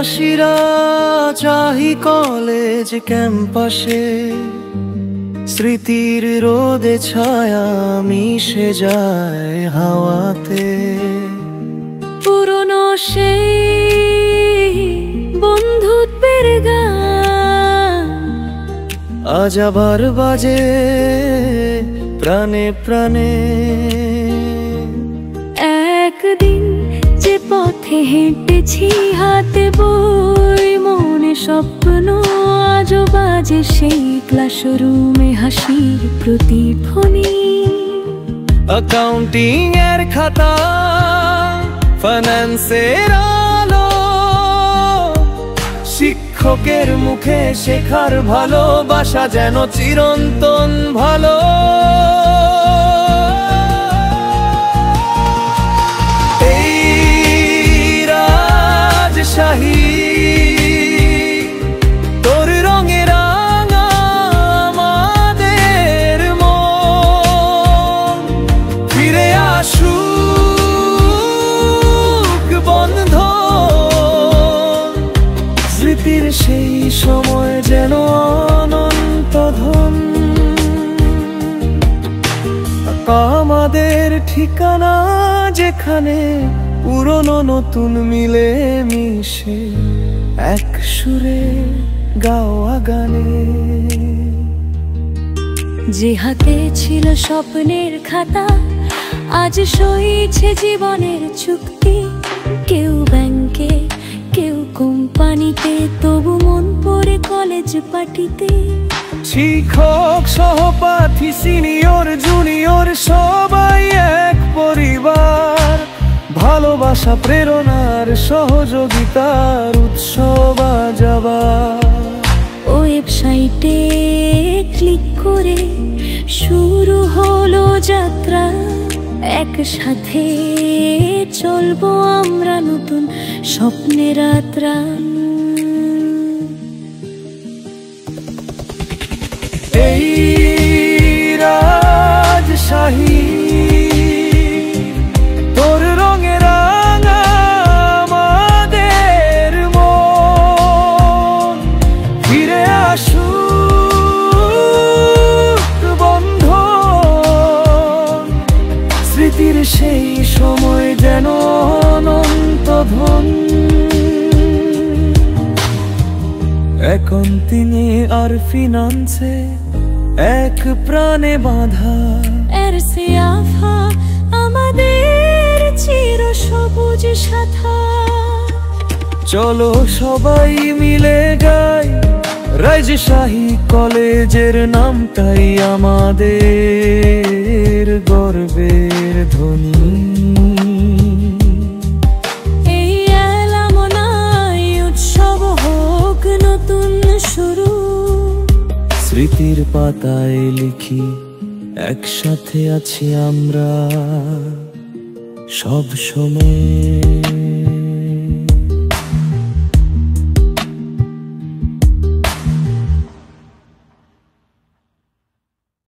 হাসিরা চাহি কলেজ ক্যাম্পাসে, স্মৃতির রোদে ছায়া মিশে যায় হাওয়াতে। পুরনো সেই বন্ধুত্বের গান আজ আবার বাজে প্রাণে প্রাণে। একদিন যে পথে হেঁটেছি হাতে বই, মনে স্বপ্ন আজও বাজে সেই ক্লাসরুমে হাসির প্রতিধ্বনি। অ্যাকাউন্টিং এর খাতা, ফাইন্যান্সের আলো, শিক্ষকের মুখে শেখার ভালোবাসা যেন চিরন্তন ভালো। এই রাজশাহী তোর রঙে রাঙা আমাদের মন, ফিরে আসুক বন্ধন। স্মৃতির সেই সময় যেন অনন্ত ধন, আমাদের ঠিকানা যেখানে পুরনো নতুন মিলে মিশে এক সুরে গাওয়া গানে। যে হাতে ছিল স্বপ্নের খাতা আজ সইছে জীবনের চুক্তি। কেউ ব্যাংকে, কেউ কোম্পানিতে, তবু মন পড়ে কলেজ পার্টিতে। শিক্ষক সহপাঠী সিনিয়র জুনিয়র সবাই এক পরিবার, ভালোবাসা প্রেরণার সহযোগিতার উৎসব আজ আবার। ওয়েবসাইটে ক্লিক করে শুরু হলো যাত্রা, একসাথে চলবো আমরা নতুন স্বপ্নের যাত্রা। এই রাজশাহী তোর রঙে রাঙা আমাদের মন, ফিরে আসুক বন্ধন। স্মৃতির সেই সময় যেন অনন্ত ধন। অ্যাকাউন্টিংয়ে আর ফিনান্সে এক প্রাণে বাঁধা, এর সিয়াফা আমাদের চির সবুজ সাথা। চলো সবাই মিলে গাই রাজশাহী কলেজের নামটাই আমাদের গর্বের ধ্বনি। এই অ্যালুমনাই উৎসব হোক নতুন শুরু, স্মৃতির পাতায় লিখি একসাথে আছি আমরা সব সময়।